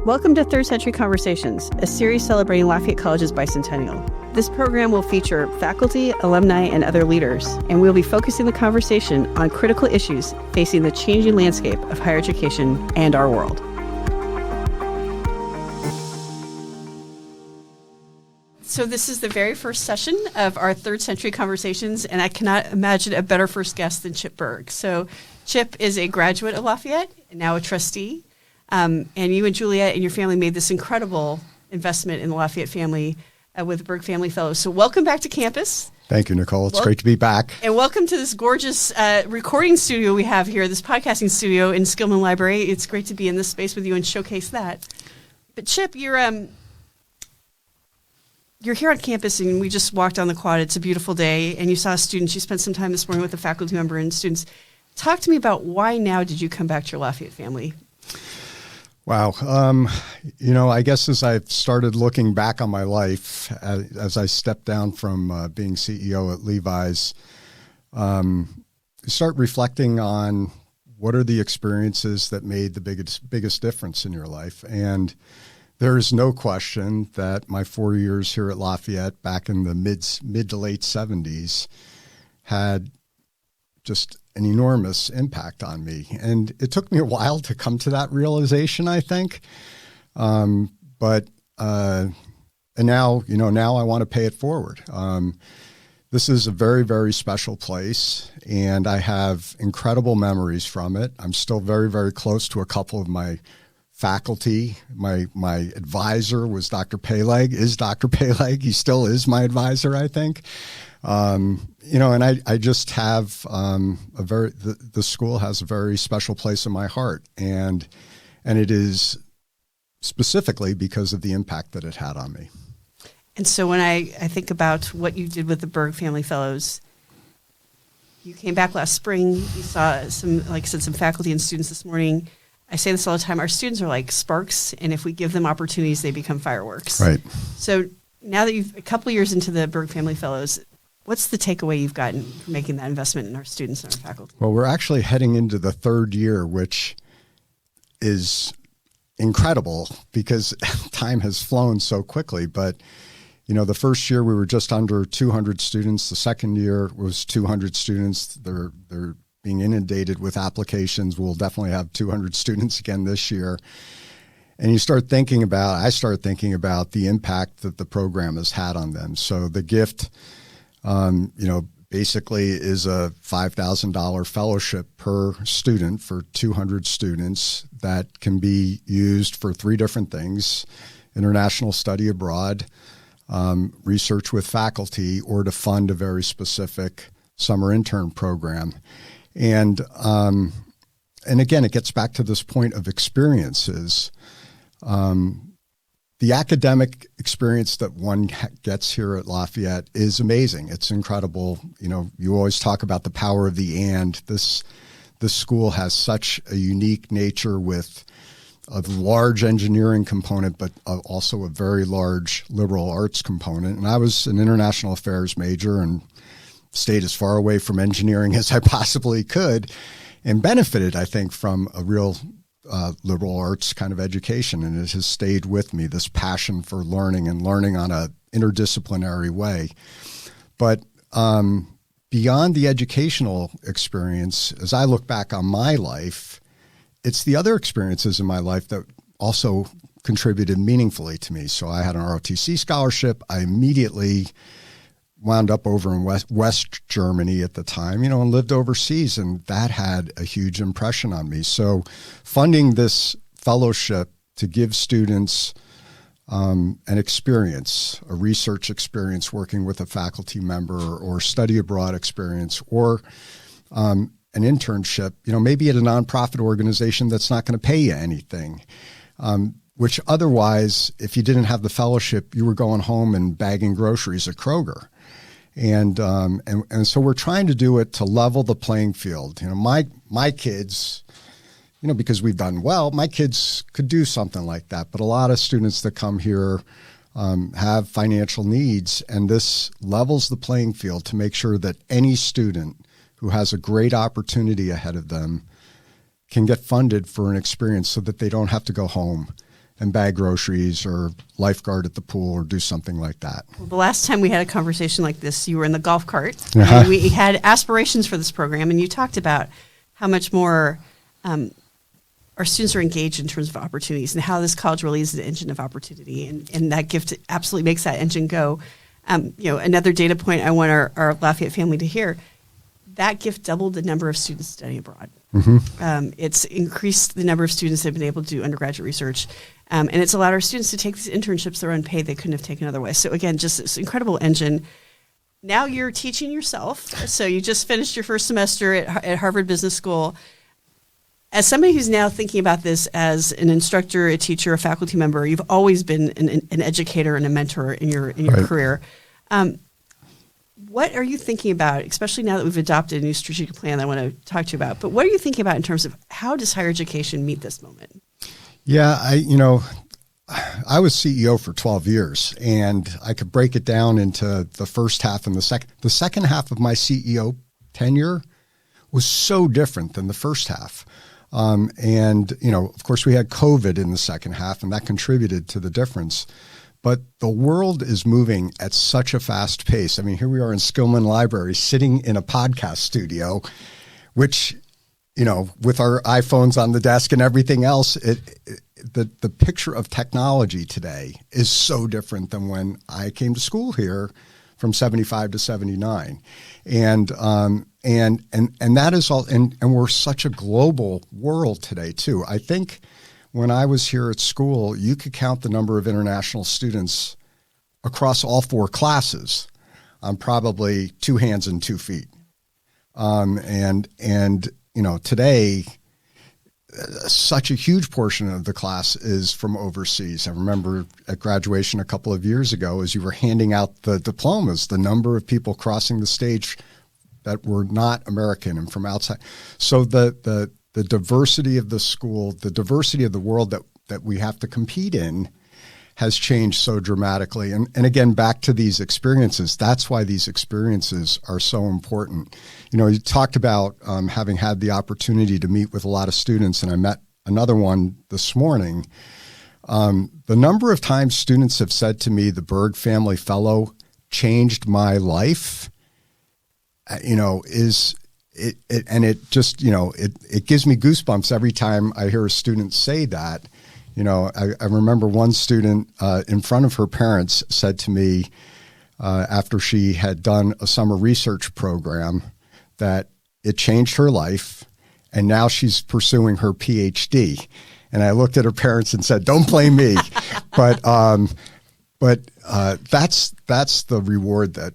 Welcome to Third Century Conversations, a series celebrating Lafayette College's bicentennial. This program will feature faculty, alumni, and other leaders, and we'll be focusing the conversation on critical issues facing the changing landscape of higher education and our world. So this is the very first session of our Third Century Conversations, and I cannot imagine a better first guest than Chip Bergh. So Chip is a graduate of Lafayette, and now a trustee. And you and Juliet and your family made this incredible investment in the Lafayette family with the Bergh Family Fellows. So welcome back to campus. Thank you, Nicole. It's great to be back. And welcome to this gorgeous recording studio we have here, this podcasting studio in Skillman Library. It's great to be in this space with you and showcase that. But Chip, you're here on campus, and we just walked on the quad. It's a beautiful day, and you saw students. You spent some time this morning with a faculty member and students. Talk to me about why now did you come back to your Lafayette family? Wow. I guess as I've started looking back on my life, as I stepped down from being CEO at Levi's, you start reflecting on what are the experiences that made the biggest difference in your life. And there is no question that my 4 years here at Lafayette back in the mid to late 70s had just an enormous impact on me. And it took me a while to come to that realization, I think. And now I want to pay it forward. This is a very, very special place, and I have incredible memories from it. I'm still very, very close to a couple of my faculty. My advisor was Dr. Peleg, is Dr. Peleg. He still is my advisor, I think. And I just have the school has a very special place in my heart, and it is specifically because of the impact that it had on me. And so when I think about what you did with the Bergh Family Fellows, you came back last spring, you saw some faculty and students this morning. I say this all the time, our students are like sparks, and if we give them opportunities, they become fireworks. Right. So now that you've a couple years into the Bergh Family Fellows, what's the takeaway you've gotten from making that investment in our students and our faculty? Well, we're actually heading into the third year, which is incredible because time has flown so quickly. But, the first year we were just under 200 students. The second year was 200 students. They're being inundated with applications. We'll definitely have 200 students again this year. And I started thinking about the impact that the program has had on them. So the gift, basically is a $5,000 fellowship per student for 200 students that can be used for three different things: international study abroad, research with faculty, or to fund a very specific summer intern program. And again, it gets back to this point of experiences. The academic experience that one gets here at Lafayette is amazing. It's incredible. You always talk about the power of the and. This school has such a unique nature with a large engineering component, but also a very large liberal arts component. And I was an international affairs major and stayed as far away from engineering as I possibly could, and benefited, I think, from a real liberal arts kind of education. And it has stayed with me, this passion for learning and learning on a interdisciplinary way. But beyond the educational experience, as I look back on my life, it's the other experiences in my life that also contributed meaningfully to me. So I had an ROTC scholarship. I immediately wound up over in West Germany at the time, and lived overseas, and that had a huge impression on me. So funding this fellowship to give students an experience, a research experience working with a faculty member, or study abroad experience, or an internship, maybe at a nonprofit organization that's not going to pay you anything, which otherwise, if you didn't have the fellowship, you were going home and bagging groceries at Kroger. And so we're trying to do it to level the playing field. My kids, because we've done well, my kids could do something like that. But a lot of students that come here have financial needs, and this levels the playing field to make sure that any student who has a great opportunity ahead of them can get funded for an experience so that they don't have to go home and bag groceries or lifeguard at the pool or do something like that. Well, the last time we had a conversation like this, you were in the golf cart. Uh-huh. And we had aspirations for this program, and you talked about how much more our students are engaged in terms of opportunities and how this college really is an engine of opportunity, and that gift absolutely makes that engine go. Another data point I want our Lafayette family to hear, that gift doubled the number of students studying abroad. Mm-hmm. It's increased the number of students that have been able to do undergraduate research. And it's allowed our students to take these internships that are unpaid they couldn't have taken otherwise. So again, just this incredible engine. Now you're teaching yourself. So you just finished your first semester at Harvard Business School. As somebody who's now thinking about this as an instructor, a teacher, a faculty member, you've always been an educator and a mentor in your Right. career. What are you thinking about, especially now that we've adopted a new strategic plan that I want to talk to you about, but what are you thinking about in terms of how does higher education meet this moment? Yeah, I was CEO for 12 years, and I could break it down into the first half and the second. The second half of my CEO tenure was so different than the first half. Of course, we had COVID in the second half, and that contributed to the difference. But the world is moving at such a fast pace. I mean, here we are in Skillman Library sitting in a podcast studio, which, with our iPhones on the desk and everything else, the picture of technology today is so different than when I came to school here from 75 to 79. And that is all, and we're such a global world today too. I think when I was here at school, you could count the number of international students across all 4 classes on probably 2 hands and 2 feet. Today, such a huge portion of the class is from overseas. I remember at graduation a couple of years ago, as you were handing out the diplomas, the number of people crossing the stage that were not American and from outside. So the diversity of the school, the diversity of the world that we have to compete in has changed so dramatically. And again, back to these experiences, that's why these experiences are so important. You talked about having had the opportunity to meet with a lot of students, and I met another one this morning. The number of times students have said to me, the Bergh Family Fellow changed my life, it gives me goosebumps every time I hear a student say that. I remember one student in front of her parents said to me after she had done a summer research program that it changed her life, and now she's pursuing her PhD. And I looked at her parents and said, "Don't blame me," but that's the reward that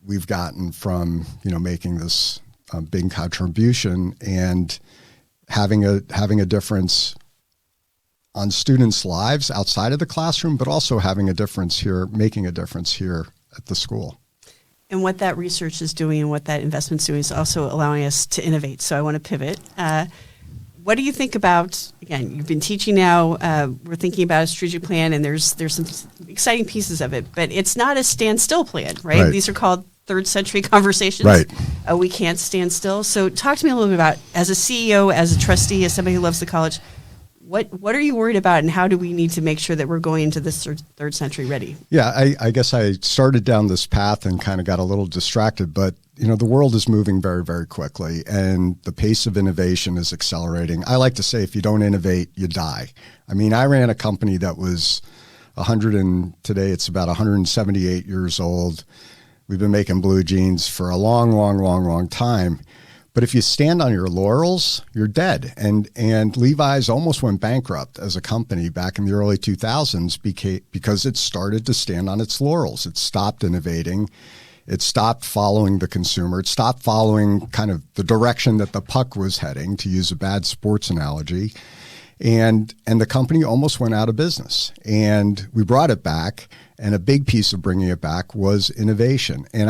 we've gotten from making this big contribution and having a difference on students' lives outside of the classroom, but also having a difference here, making a difference here at the school. And what that research is doing and what that investment's doing is also allowing us to innovate. So I want to pivot. What do you think about, again, you've been teaching now, we're thinking about a strategic plan, and there's some exciting pieces of it, but it's not a standstill plan, right? These are called third century conversations. Right. We can't stand still. So talk to me a little bit about, as a CEO, as a trustee, as somebody who loves the college, what are you worried about, and how do we need to make sure that we're going into this third century ready? Yeah, I guess I started down this path and kind of got a little distracted, but the world is moving very, very quickly, and the pace of innovation is accelerating. I like to say, if you don't innovate, you die. I mean, I ran a company that was today it's about 178 years old. We've been making blue jeans for a long, long, long, long time. But if you stand on your laurels, you're dead. And Levi's almost went bankrupt as a company back in the early 2000s because it started to stand on its laurels. It stopped innovating. It stopped following the consumer. It stopped following kind of the direction that the puck was heading, to use a bad sports analogy. And the company almost went out of business. And we brought it back. And a big piece of bringing it back was innovation. And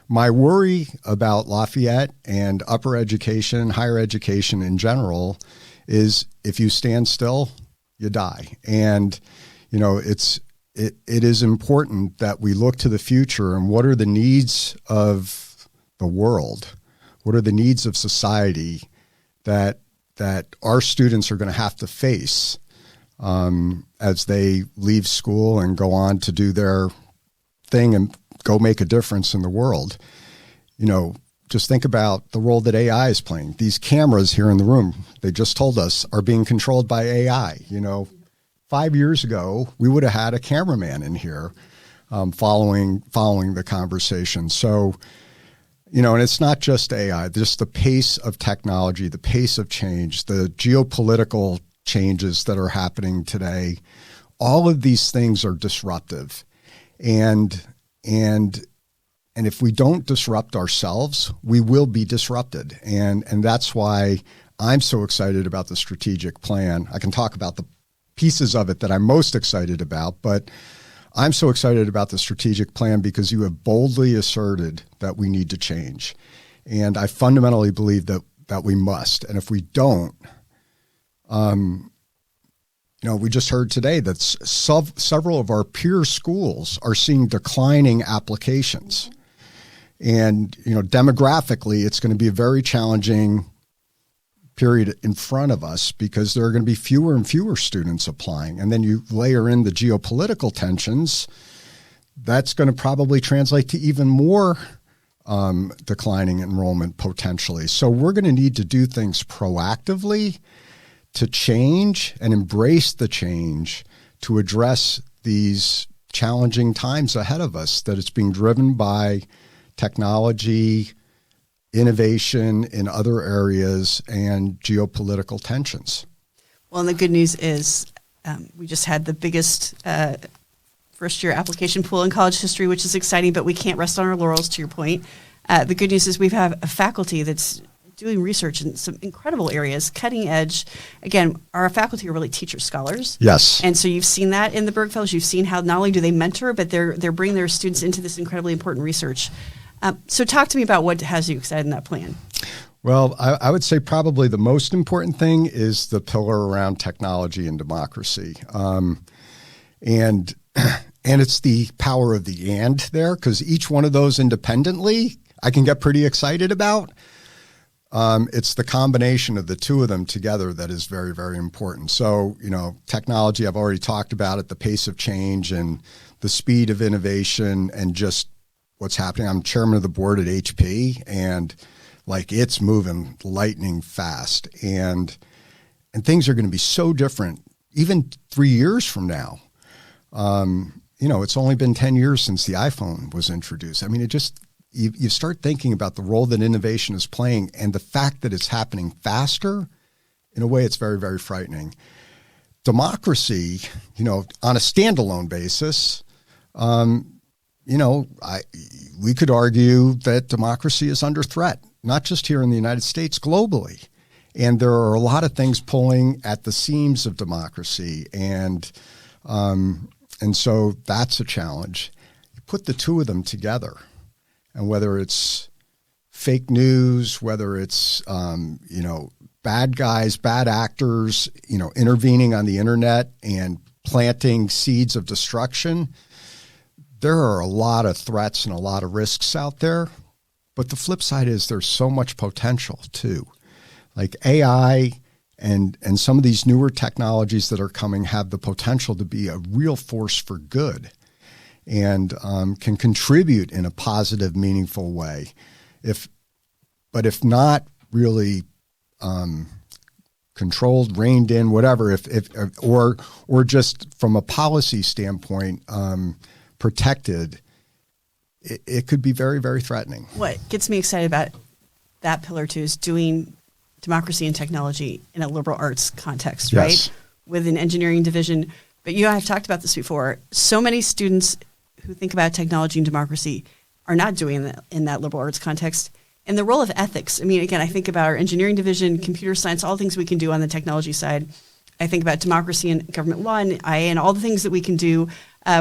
my worry about Lafayette and upper education, higher education in general, is if you stand still, you die. And it is important that we look to the future and what are the needs of the world, what are the needs of society that our students are going to have to face as they leave school and go on to do their thing and go make a difference in the world. Just think about the role that AI is playing. These cameras here in the room, they just told us, are being controlled by AI. 5 years ago, we would have had a cameraman in here following the conversation. So, and it's not just AI, just the pace of technology, the pace of change, the geopolitical changes that are happening today. All of these things are disruptive. And if we don't disrupt ourselves, we will be disrupted. And that's why I'm so excited about the strategic plan. I can talk about the pieces of it that I'm most excited about, but I'm so excited about the strategic plan because you have boldly asserted that we need to change. And I fundamentally believe that we must. And if we don't, we just heard today that several of our peer schools are seeing declining applications. And, demographically, it's going to be a very challenging period in front of us because there are going to be fewer and fewer students applying. And then you layer in the geopolitical tensions, that's going to probably translate to even more declining enrollment potentially. So we're going to need to do things proactively to change and embrace the change to address these challenging times ahead of us that it's being driven by technology, innovation in other areas, and geopolitical tensions. Well, and the good news is we just had the biggest first-year application pool in college history, which is exciting, but we can't rest on our laurels, to your point. The good news is we have a faculty that's doing research in some incredible areas, cutting edge. Again, our faculty are really teacher scholars. Yes. And so you've seen that in the Bergh Fellows. You've seen how not only do they mentor, but they're bringing their students into this incredibly important research. So talk to me about what has you excited in that plan. Well, I would say probably the most important thing is the pillar around technology and democracy. And it's the power of the and there, because each one of those independently I can get pretty excited about. It's the combination of the two of them together that is very, very important. So, technology, I've already talked about it, the pace of change and the speed of innovation and just what's happening. I'm chairman of the board at HP, and it's moving lightning fast. And things are going to be so different even 3 years from now. It's only been 10 years since the iPhone was introduced. I mean, you start thinking about the role that innovation is playing and the fact that it's happening faster. In a way, it's very, very frightening. Democracy, on a standalone basis, we could argue that democracy is under threat, not just here in the United States, globally. And there are a lot of things pulling at the seams of democracy. And so that's a challenge. You put the two of them together. And whether it's fake news, whether it's, bad guys, bad actors, intervening on the internet and planting seeds of destruction, there are a lot of threats and a lot of risks out there. But the flip side is there's so much potential too. Like AI and some of these newer technologies that are coming have the potential to be a real force for good. And can contribute in a positive, meaningful way. If not really controlled, reined in, whatever, or just from a policy standpoint protected, it could be very, very threatening. What gets me excited about that pillar too is doing democracy and technology in a liberal arts context, right? Yes. With an engineering division. But you and I have talked about this before. So many students who think about technology and democracy are not doing that in that liberal arts context. And the role of ethics. I mean, again, I think about our engineering division, computer science, all the things we can do on the technology side. I think about democracy and government law and IA and all the things that we can do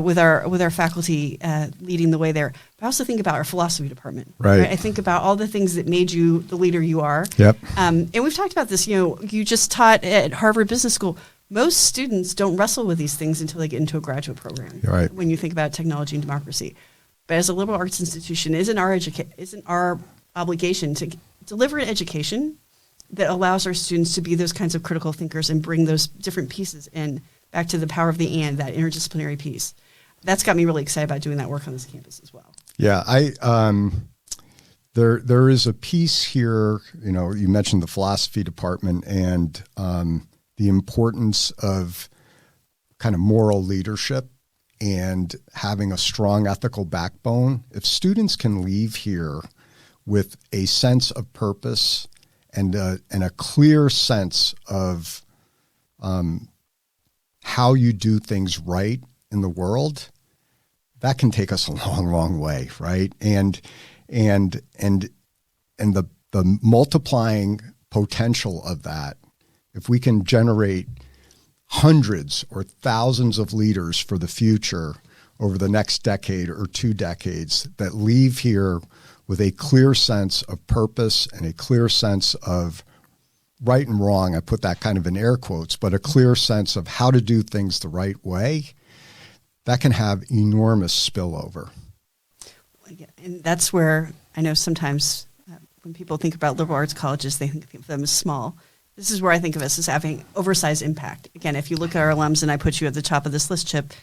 with our faculty leading the way there. But I also think about our philosophy department. Right. I think about all the things that made you the leader you are. Yep. And we've talked about this. You just taught at Harvard Business School. Most students don't wrestle with these things until they get into a graduate program. Right. When you think about technology and democracy. But as a liberal arts institution, isn't our obligation to deliver an education that allows our students to be those kinds of critical thinkers and bring those different pieces in back to the power of the and, that interdisciplinary piece. That's got me really excited about doing that work on this campus as well. Yeah, there is a piece here, you mentioned the philosophy department and the importance of kind of moral leadership and having a strong ethical backbone. If students can leave here with a sense of purpose and a clear sense of how you do things right in the world, that can take us a long, long way, right? And the multiplying potential of that, if we can generate hundreds or thousands of leaders for the future over the next decade or 2 decades that leave here with a clear sense of purpose and a clear sense of right and wrong, I put that kind of in air quotes, but a clear sense of how to do things the right way, that can have enormous spillover. And that's where I know sometimes when people think about liberal arts colleges, they think of them as small. This is where I think of us as having oversized impact. Again, if you look at our alums, and I put you at the top of this list, Chip,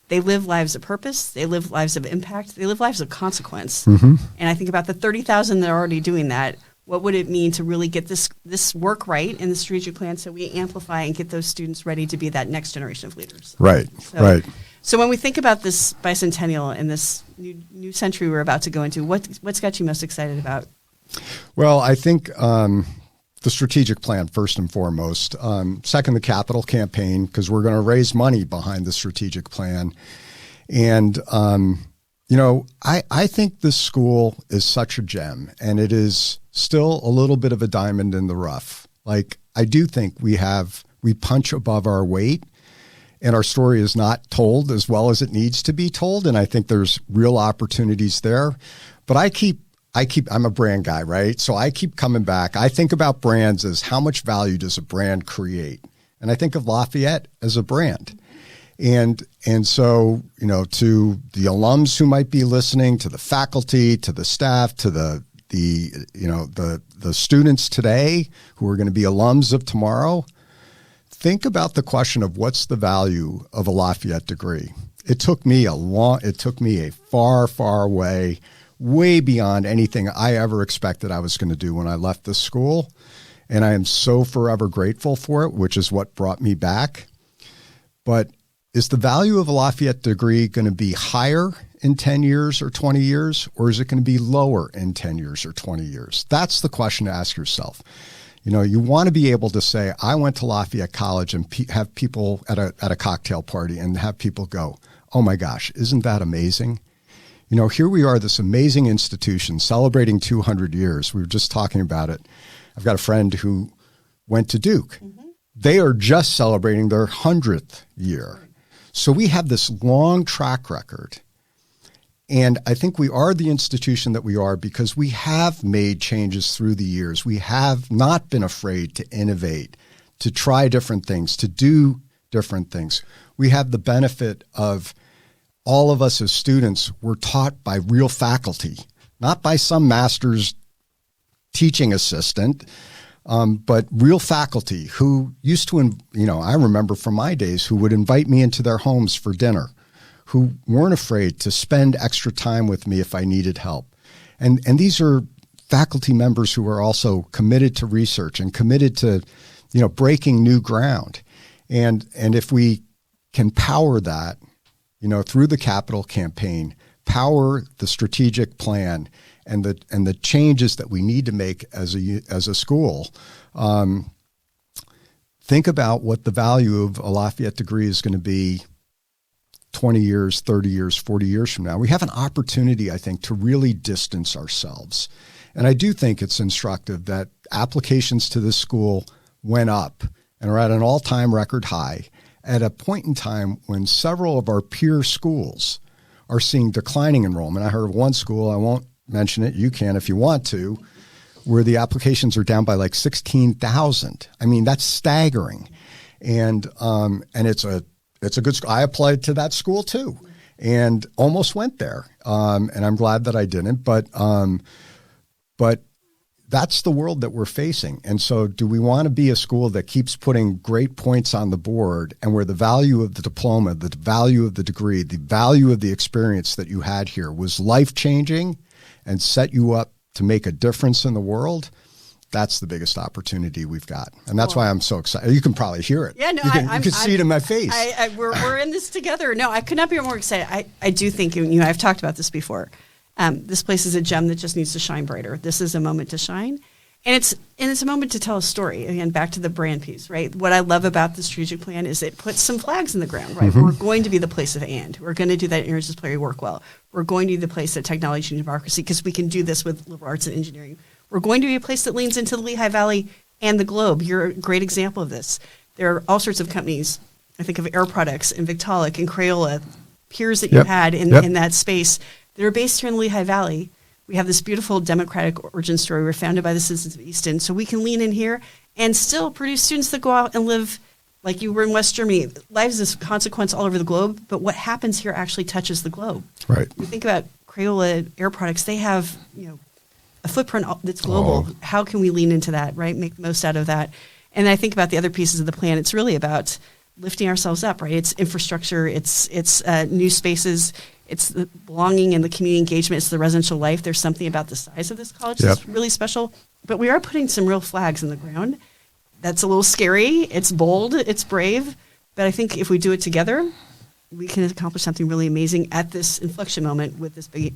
they live lives of purpose, they live lives of impact, they live lives of consequence. Mm-hmm. And I think about the 30,000 that are already doing that. What would it mean to really get this work right in the strategic plan so we amplify and get those students ready to be that next generation of leaders? Right, right. So when we think about this bicentennial and this new century we're about to go into, what's got you most excited about? Well, I think the strategic plan, first and foremost. Second, the capital campaign, because we're going to raise money behind the strategic plan. And, I think this school is such a gem, and it is still a little bit of a diamond in the rough. Like, I do think we punch above our weight, and our story is not told as well as it needs to be told. And I think there's real opportunities there. But I'm a brand guy, right? So I keep coming back. I think about brands as how much value does a brand create? And I think of Lafayette as a brand. And so, to the alums who might be listening, to the faculty, to the staff, to the students today who are going to be alums of tomorrow, think about the question of what's the value of a Lafayette degree. It took me a far, far way beyond anything I ever expected I was going to do when I left the school. And I am so forever grateful for it, which is what brought me back. But is the value of a Lafayette degree going to be higher in 10 years or 20 years, or is it going to be lower in 10 years or 20 years? That's the question to ask yourself. You want to be able to say, I went to Lafayette College and have people at a cocktail party and have people go, oh my gosh, isn't that amazing? Here we are, this amazing institution celebrating 200 years. We were just talking about it. I've got a friend who went to Duke. Mm-hmm. They are just celebrating their 100th year. So we have this long track record. And I think we are the institution that we are because we have made changes through the years. We have not been afraid to innovate, to try different things, to do different things. We have the benefit of all of us as students were taught by real faculty, not by some master's teaching assistant, but real faculty who used to, I remember from my days, who would invite me into their homes for dinner, who weren't afraid to spend extra time with me if I needed help. And these are faculty members who are also committed to research and committed to, breaking new ground. And if we can power that, through the capital campaign, power the strategic plan and the changes that we need to make as a school, think about what the value of a Lafayette degree is going to be 20 years, 30 years, 40 years from now. We have an opportunity, I think, to really distance ourselves. And I do think it's instructive that applications to this school went up and are at an all-time record high at a point in time when several of our peer schools are seeing declining enrollment. I heard of one school, I won't mention it, you can if you want to, where the applications are down by like 16,000. I mean, that's staggering. And it's a good school. I applied to that school too and almost went there. And I'm glad that I didn't. But that's the world that we're facing. And so do we want to be a school that keeps putting great points on the board, and where the value of the diploma, the value of the degree, the value of the experience that you had here was life-changing and set you up to make a difference in the world? That's the biggest opportunity we've got. And that's why I'm so excited. You can probably hear it. Yeah, no, you can see it in my face. We're in this together. No, I could not be more excited. I do think, I've talked about this before. This place is a gem that just needs to shine brighter. This is a moment to shine. And it's a moment to tell a story. Again, back to the brand piece, right? What I love about the strategic plan is it puts some flags in the ground, right? Mm-hmm. We're going to be the place of and. We're going to do that interdisciplinary work well. We're going to be the place of technology and democracy, because we can do this with liberal arts and engineering. We're going to be a place that leans into the Lehigh Valley and the globe. You're a great example of this. There are all sorts of companies. I think of Air Products and Victaulic and Crayola, peers that you had in that space that are based here in the Lehigh Valley. We have this beautiful democratic origin story. We're founded by the citizens of Easton. So we can lean in here and still produce students that go out and live like you were in West Germany. Lives is consequence all over the globe, but what happens here actually touches the globe. Right. You think about Crayola, Air Products, they have, a footprint that's global. Oh. How can we lean into that, right? Make the most out of that. And I think about the other pieces of the plan. It's really about lifting ourselves up, right? It's infrastructure, it's new spaces, it's the belonging and the community engagement, it's the residential life. There's something about the size of this college that's really special. But we are putting some real flags in the ground. That's a little scary. It's bold. It's brave. But I think if we do it together, we can accomplish something really amazing at this inflection moment with this big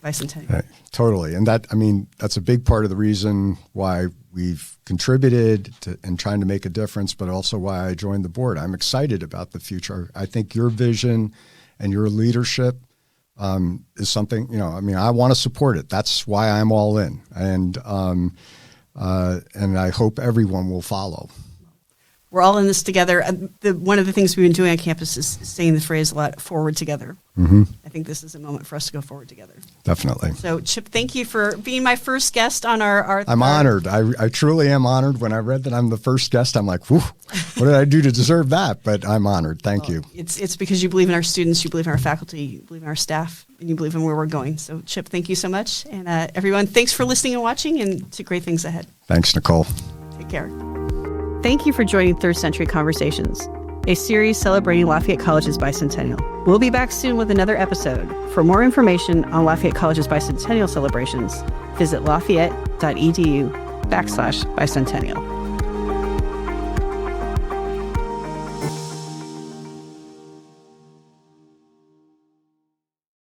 bicentennial. Right. Totally. And that's a big part of the reason why we've contributed to and trying to make a difference, but also why I joined the board. I'm excited about the future. I think your vision and your leadership is something, I want to support it. That's why I'm all in. And I hope everyone will follow. We're all in this together. One of the things we've been doing on campus is saying the phrase a lot, forward together. Mm-hmm. I think this is a moment for us to go forward together. Definitely. So, Chip, thank you for being my first guest on our I'm honored. I truly am honored. When I read that I'm the first guest, I'm like, whew, what did I do to deserve that? But I'm honored. Thank you. It's because you believe in our students, you believe in our faculty, you believe in our staff, and you believe in where we're going. So, Chip, thank you so much. And everyone, thanks for listening and watching, and to great things ahead. Thanks, Nicole. Take care. Thank you for joining Third Century Conversations, a series celebrating Lafayette College's bicentennial. We'll be back soon with another episode. For more information on Lafayette College's bicentennial celebrations, visit lafayette.edu/bicentennial.